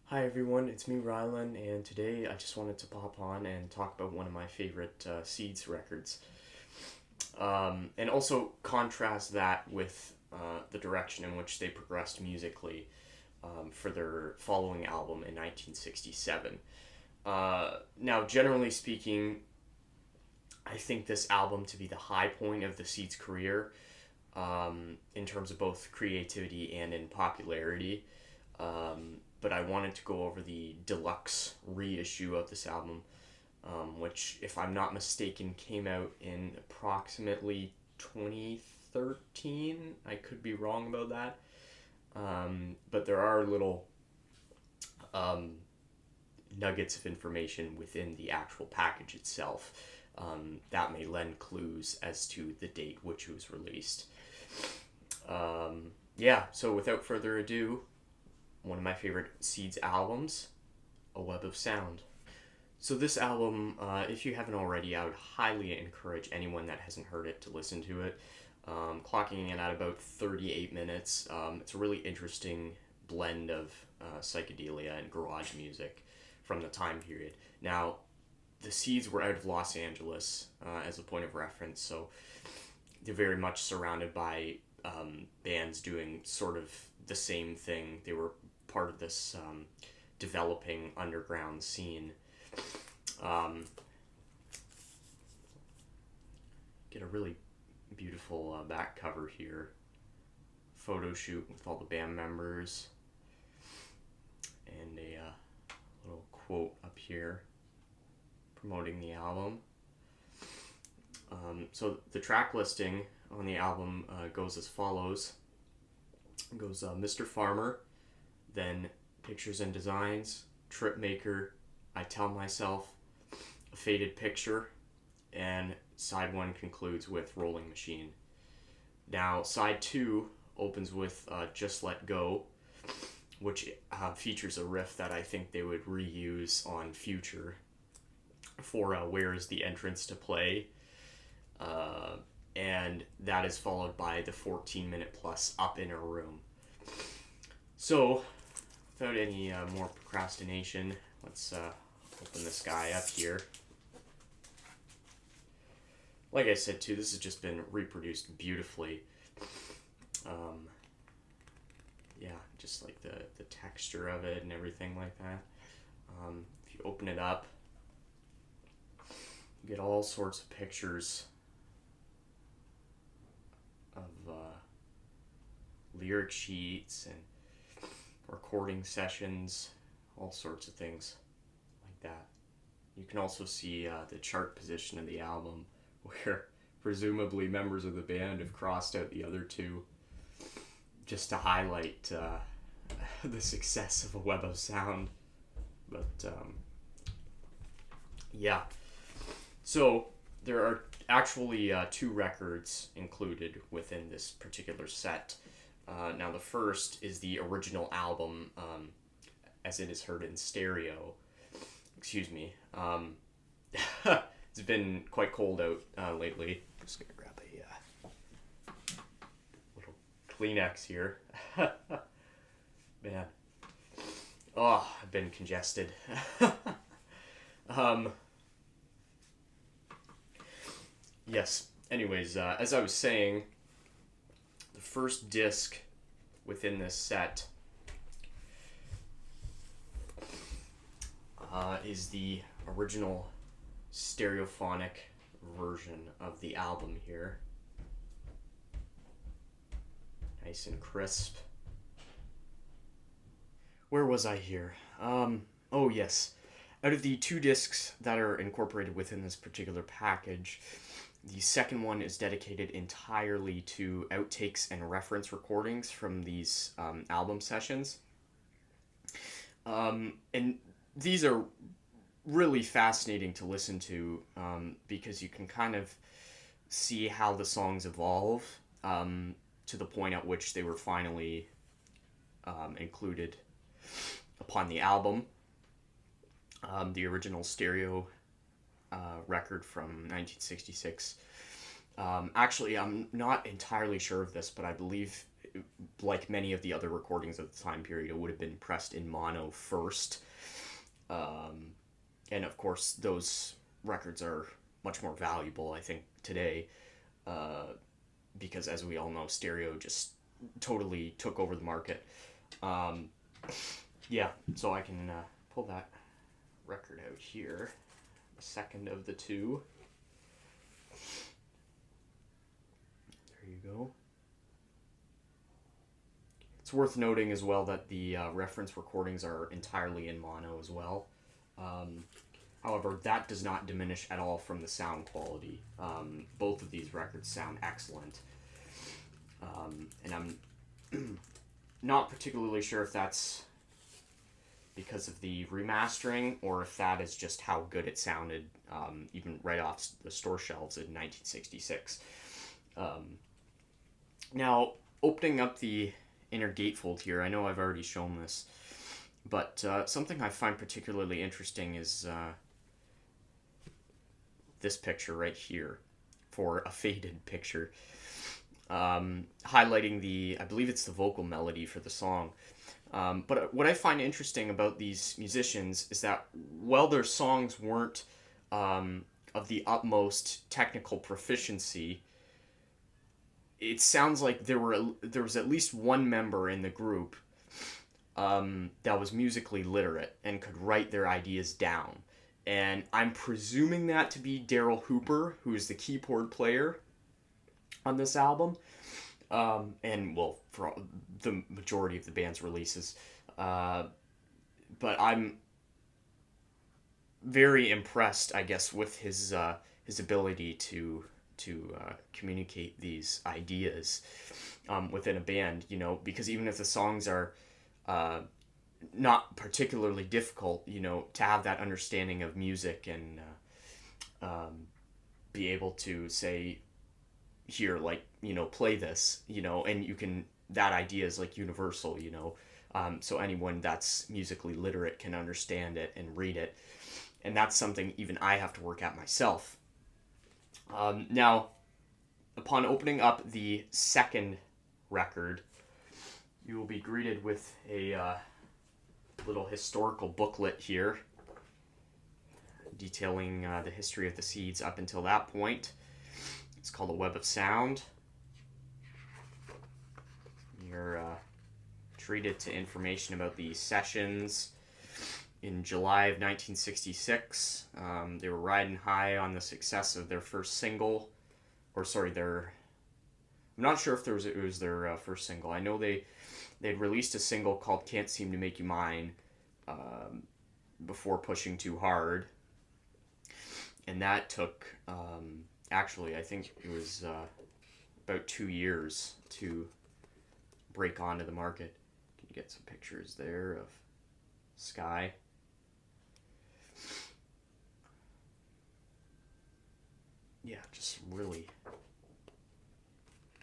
Hi everyone, it's me Rylan, and today I just wanted to pop on and talk about one of my favorite Seeds records, and also contrast that with the direction in which they progressed musically for their following album in 1967. Now, generally speaking, I think this album to be the high point of the Seeds' career in terms of both creativity and in popularity. But I wanted to go over the deluxe reissue of this album, which, if I'm not mistaken, came out in approximately 2013. I could be wrong about that. But there are little um, nuggets of information within the actual package itself that may lend clues as to the date which it was released. Yeah, so without further ado, one of my favorite Seeds albums, A Web of Sound. So this album, if you haven't already, I would highly encourage anyone that hasn't heard it to listen to it. Clocking in at about 38 minutes. It's a really interesting blend of psychedelia and garage music from the time period. Now, the Seeds were out of Los Angeles as a point of reference, so they're very much surrounded by bands doing sort of the same thing. They were part of this developing underground scene. Get a really beautiful back cover here. Photo shoot with all the band members. And a little quote up here promoting the album. So the track listing on the album goes as follows. It goes Mr. Farmer, then Pictures and Designs, Trip Maker, I Tell Myself, A Faded Picture, and side 1 concludes with Rolling Machine. Now, side 2 opens with Just Let Go, which features a riff that I think they would reuse on Future for Where Is the Entrance to Play. And that is followed by the 14-minute plus Up in a Room. So, without any more procrastination, let's open this guy up here. Like I said too, this has just been reproduced beautifully. Yeah, just like the texture of it and everything like that. If you open it up, you get all sorts of pictures of lyric sheets and recording sessions, all sorts of things like that. You can also see the chart position of the album, where presumably members of the band have crossed out the other two just to highlight the success of A Web of Sound. But yeah, so there are actually two records included within this particular set. Now, the first is the original album, as it is heard in stereo. Excuse me. It's been quite cold out lately. I'm just gonna grab a little Kleenex here. Man. Oh, I've been congested. um, yes. Anyways, as I was saying, the first disc within this set is the original stereophonic version of the album here. Nice and crisp. Where was I here? Oh, yes. Out of the two discs that are incorporated within this particular package, the second one is dedicated entirely to outtakes and reference recordings from these album sessions. And these are really fascinating to listen to because you can kind of see how the songs evolve to the point at which they were finally included upon the album. The original stereo record from 1966. Actually, I'm not entirely sure of this, but I believe like many of the other recordings of the time period, it would have been pressed in mono first. And of course, those records are much more valuable, I think, today, because as we all know, stereo just totally took over the market. Yeah, so I can pull that record out here, the second of the two. There you go. It's worth noting as well that the reference recordings are entirely in mono as well. However, that does not diminish at all from the sound quality. Both of these records sound excellent. And I'm not particularly sure if that's because of the remastering or if that is just how good it sounded, even right off the store shelves in 1966. Now, opening up the inner gatefold here, I know I've already shown this, but something I find particularly interesting is this picture right here, for a faded picture, highlighting I believe it's the vocal melody for the song. But what I find interesting about these musicians is that while their songs weren't of the utmost technical proficiency, it sounds like there was at least one member in the group that was musically literate and could write their ideas down. And I'm presuming that to be Daryl Hooper, who is the keyboard player on this album. And, well, for the majority of the band's releases. But I'm very impressed, I guess, with his ability to communicate these ideas within a band, because even if the songs are not particularly difficult, to have that understanding of music and be able to say, here, like, play this, and that idea is like universal, so anyone that's musically literate can understand it and read it, and that's something even I have to work at myself. Now, upon opening up the second record, you will be greeted with a little historical booklet here detailing the history of the Seeds up until that point. It's called A Web of Sound. You're treated to information about the sessions in July of 1966. They were riding high on the success of their first single, I'm not sure if it was their first single. I know they'd released a single called Can't Seem to Make You Mine before Pushing Too Hard, and that took actually, I think it was about 2 years to break onto the market. Can you get some pictures there of sky? Yeah, just really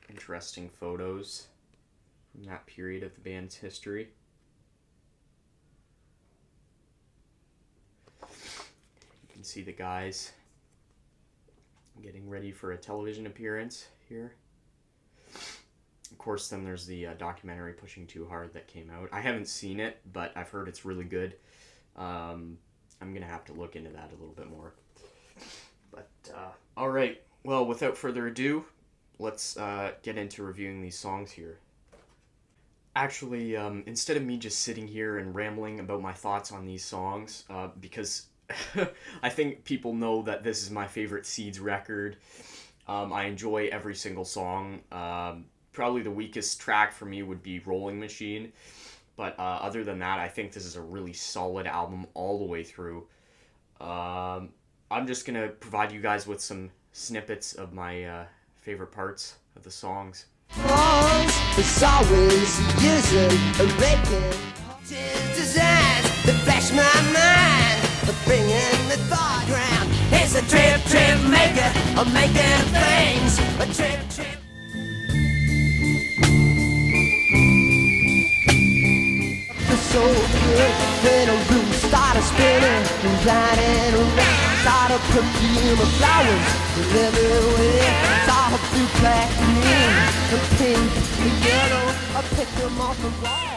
interesting photos from that period of the band's history. You can see the guys getting ready for a television appearance here. Of course, then there's the documentary Pushing Too Hard that came out. I haven't seen it, but I've heard it's really good. I'm going to have to look into that a little bit more. But, all right. Well, without further ado, let's get into reviewing these songs here. Actually, instead of me just sitting here and rambling about my thoughts on these songs, because I think people know that this is my favorite Seeds record. I enjoy every single song. Probably the weakest track for me would be Rolling Machine. But other than that, I think this is a really solid album all the way through. I'm just going to provide you guys with some snippets of my favorite parts of the songs. It's always using a breaking design to flash my mind, bringing the thought ground. It's a trip maker, I'm making things a trip. So good when a room started spinning and gliding around, started perfume of flowers everywhere, started through black and pink and yellow. I picked them off the wall.